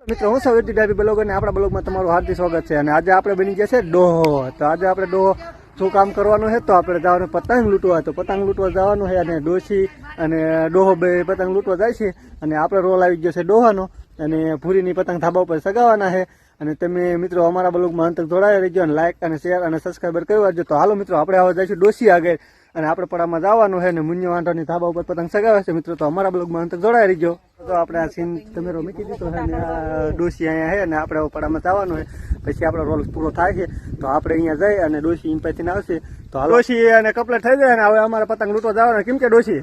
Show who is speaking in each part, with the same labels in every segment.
Speaker 1: મિત્રો હું સૌથી ડાબી બ્લોગ અને આપણા બ્લોગમાં તમારું હાર્દિક સ્વાગત છે. અને આજે આપણે બની ગયા છે ડોહો. તો આજે આપણે ડોહો શું કામ કરવાનું છે, તો આપણે જવાનું પતંગ લૂંટવા. તો પતંગ લૂંટવા જવાનું છે અને ડોશી અને ડોહો બે પતંગ લૂંટવા જાય છે. અને આપણે રોલ આવી ગયો છે ડોહાનો અને પૂરીની પતંગ ધાબા ઉપર સગાવવાના છે. અને તમે મિત્રો અમારા બ્લોગમાં અંતર જોડાયા રહેજો અને લાઇક અને શેર અને સબસ્ક્રાઈબર કરી વાળજો. તો હાલો મિત્રો આપણે હવે જઈશું ડોશી આગળ અને આપણે પડામાં જવાનું છે. અને મુન્યો વાંઢોની ધાબા ઉપર પતંગ સગાવે છે મિત્રો. તો અમારા બ્લોગમાં અંતર જોડાયા રહેજો. તો આપણે આ સીન તમે મૂકી દીધો છે અને આ ડોશી અહીંયા છે અને આપણે પડામાં જવાનું છે. પછી આપણો રોલ પૂરો થાય છે તો આપણે અહીંયા જઈ અને ડોશી ઇમ્પેથી આવશે. તો ડોશી અને કપલેટ થઈ જાય ને હવે અમારે પતંગ લૂંટવા જવાના. કેમ કે ડોશી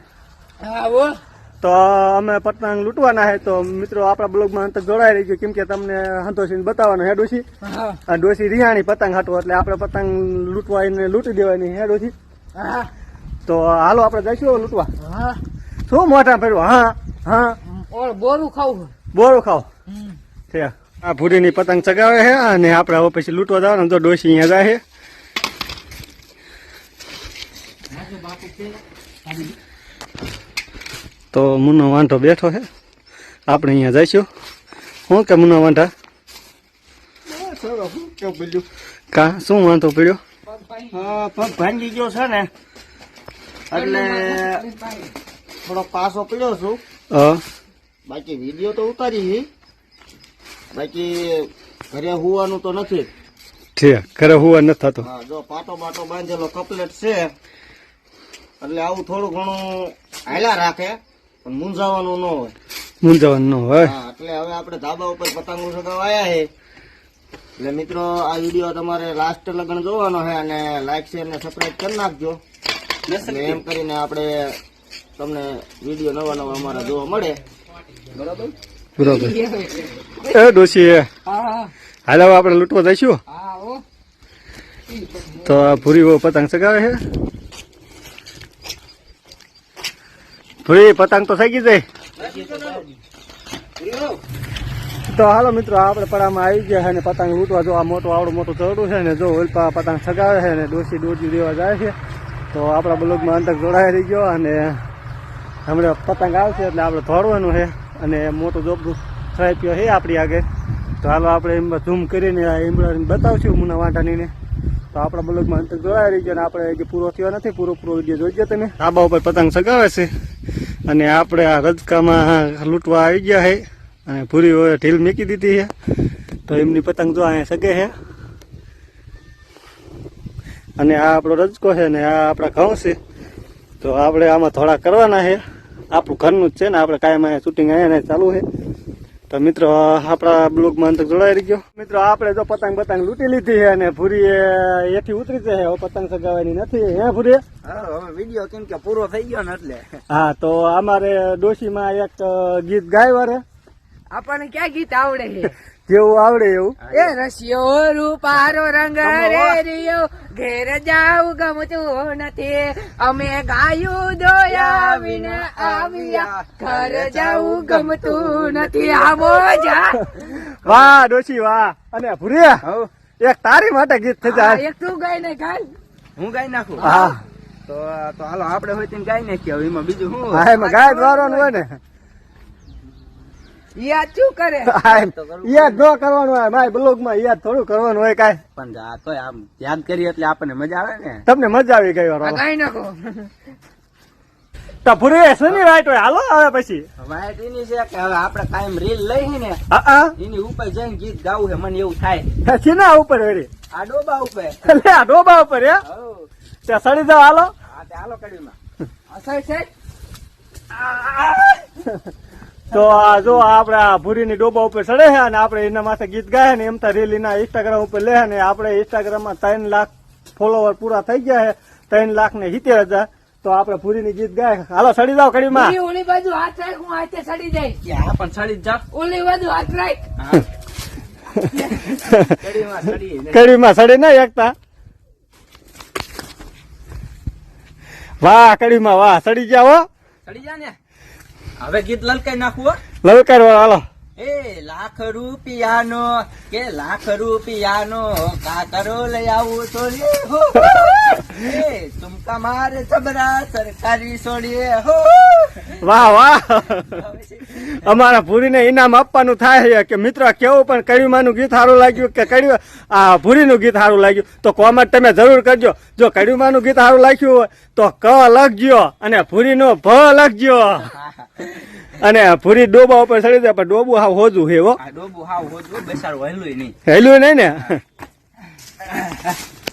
Speaker 1: તો અમે પતંગ લૂંટવાના છે. તો મિત્રો આપણા બ્લોગમાં અંતર જોડાઈ રહી ગયો કેમ કે તમને સંતોષીને બતાવવાનું હે ડોશી. ડોશી રિહાણી પતંગ હાટો એટલે આપણે પતંગ લૂંટવા એને લૂંટી દેવાની હે ડોશી. તો હાલો આપણે જઈશું લૂંટવા. શું મોઢા ફેરવા? હા હા
Speaker 2: બોરું ખાવું.
Speaker 1: બોરું ખાવ છે. આ ભૂરીની પતંગ ચગાવે છે અને આપણે હવે પછી લૂંટવા જવાનું. તો ડોશી અહીંયા જાય છે. તો મુનો વાંઢો બેઠો છે. આપણે અહીંયા જઈશું. શું કે મુનો વાંઢા કા શું વાંધો પડ્યો?
Speaker 3: પગ ભાંગી ગયો છે ને એટલે થોડો પાસો પડ્યો છું. બાકી વિડીયો તો ઉતારી, બાકી ઘરે હોવાનું તો નથી.
Speaker 1: ઠીક, ઘરે હોવા નથી થતો.
Speaker 3: હા, જો પાટો બાટો બાંધેલો કપલેટ છે એટલે આવું થોડું ઘણું હાલ્યા રાખે પણ મૂંઝાવાનું ન હોય.
Speaker 1: મૂંઝાવાનું ન હોય.
Speaker 3: હા, એટલે હવે આપણે ધાબા ઉપર પતંગો સગાવા આવ્યા છે. એટલે મિત્રો આ વિડીયો તમારે લાસ્ટ લગન જોવાનો છે અને લાઈક શેર ને સબસ્ક્રાઇબ કરી નાખજો. એમ કરીને આપણે તમને વિડીયો નવા નવા અમારા જોવા મળે. બરાબર
Speaker 1: બરાબર. એ ડોશી હાલ હવે આપણે લૂંટવા જઈશું. તો આ ભૂરી પતંગ સગાવે છે. ભૂરી પતંગ તો સગી જાય. તો હાલો મિત્રો આપણે પડામાં આવી ગયા છે ને પતંગ લૂંટવા. જો આ મોટું આવડું મોટું ચડું છે ને જો ઓલપા પતંગ સગાવે છે ને ડોશી દોરજી દેવા જાય છે. તો આપણા બ્લોગમાં અંતર જોડાઈ રહી ગયો અને હમણાં પતંગ આવશે એટલે આપણે દોડવાનું છે અને મોટું જોબડું થરાપ્યો છે આપણી આગળ. તો હાલો આપણે એમ ઝૂમ કરીને એમ્બ્રોઇડરી બતાવશું મુના વાંટાનીને. તો આપણા બ્લોગમાં અંતર જોડાઈ રહી ગયો અને આપણે હજી પૂરો થયો નથી. પૂરો વિડીયો જોઈજો તમે. ધાબા ઉપર પતંગ સગાવે છે અને આપણે આ રજકામાં લૂંટવા આવી ગયા છે અને પૂરી હોય ઢીલ મૂકી દીધી છે. તો એમની પતંગ જો અહીંયા સગે છે અને આ આપણો રજકો છે ને આ આપણા ઘઉં છે. તો આપણે આમાં થોડા કરવાના છે. આપણું ઘરનું જ છે ને આપણે કાયમ અહીંયા શૂટિંગ અહીંયા ચાલુ છે. તો મિત્રો આપણા બ્લોગમાં અંતર જોડાઈ રહી ગયો. મિત્રો આપણે જો પતંગ લૂંટી લીધી છે અને ભૂરી એથી ઉતરી છે. હવે પતંગ સગાવવાની નથી હે ભૂરી?
Speaker 3: હવે વિડીયો કેમ કે પૂરો થઈ ગયો ને એટલે.
Speaker 1: હા, તો અમારે ડોશીમાં એક ગીત ગાય રે.
Speaker 2: આપણને ક્યાં ગીત આવડે છે?
Speaker 1: જેવું આવડે એવું.
Speaker 2: એ રસિયો રૂપારો રંગ રેરિયો ઘેર જાવ ગમતું નથી અમે ગાયું દોયા વિને આવ્યા ઘર જાવું ગમતું નથી. આવો જા.
Speaker 1: વાહ ડોશી વાહ. અને ભૂરિયા એક તારી માટે ગીત થઈ જાય.
Speaker 2: એક તું ગાય ને ગાય
Speaker 3: હું ગાઈ નાખું.
Speaker 1: હા
Speaker 3: તો હાલો આપણે હોય તેને ગાઈ નાખીએ. હવે એમાં બીજું શું?
Speaker 1: હા, એમાં ગાય દ્વારવાનું હોય ને.
Speaker 2: યાદ શું કરે?
Speaker 1: યાદ ન કરવાનું હોય માય બ્લોગમાં. યાદ થોડું કરવાનું હોય કાંઈ.
Speaker 3: પણ આ તો આમ યાદ કરીએ એટલે આપણને મજા આવે ને.
Speaker 1: તમને મજા આવી ગઈ વાર
Speaker 2: ગાય નાખો.
Speaker 1: તો ભૂરી શેની વાઈટ હોય? હાલો હવે પછી
Speaker 3: વાઈટ એની છે કે હવે આપણે કાયમ રીલ લઈ ને એની ઉપર જઈને ગીત ગાવું છે. મને એવું થાય.
Speaker 1: ચીના ઉપર વેરી
Speaker 3: આ ડોબા ઉપર.
Speaker 1: એટલે આ ડોબા ઉપર હે ત્યાં સડી જાવ. હાલો
Speaker 3: હાલો કડીમાં.
Speaker 2: અસર છે.
Speaker 1: તો આ જો આપણે આ ભૂરીની ડોબા ઉપર ચડે છે અને આપણે એના માથે ગીત ગાય ને એમ તો રીલ એના ઇન્સ્ટાગ્રામ ઉપર લે ને આપણે ઇન્સ્ટાગ્રામમાં 3 લાખ ફોલોવર પૂરા થઈ ગયા છે. 3 લાખ ને 70,000. તો આપણે ભૂરીની ગીત ગાય. હાલો સડી જાવ કડીમાં.
Speaker 2: ઓલી બાજુ હાથ રાખ, હું હાથે સડી જાય.
Speaker 3: હા પણ સડી જ જાવ.
Speaker 2: ઓલી બાજુ હાથ રાખ.
Speaker 1: કડીમાં સડી ના એકતા. વાહ કડીમાં વાહ સડી ગયા હો.
Speaker 3: સડી જા ને. હવે ગીત લલકાઈ નાખવું.
Speaker 1: લલકાર હાલો.
Speaker 3: એ લાખ રૂપિયાનો કે લાખ રૂપિયાનો કાકરો લઈ આવું છોડીએ હો. એ તુમકા મારે જબરા સરકારી છોડીએ હો.
Speaker 1: વાહ વાહ અમારા ભૂરીને ઇનામ આપવાનું થાય છે કે મિત્રો કેવું પણ કડીમાનું ગીત સારું લાગ્યું કે કડી આ ભૂરીનું ગીત સારું લાગ્યું તો કોમેન્ટ તમે જરૂર કરજો. જો કડીમાનું ગીત સારું લાગ્યું હોય તો ક લખજો અને ભૂરીનો ભ લખજો. અને ભૂરી ડોબા ઉપર ચડી જાય પણ ડોબું હાવ હોજું છે હો.
Speaker 2: ડોબું હાવ હોજું બેસાડું હેલું નહીં.
Speaker 1: હેલું નહીં ને.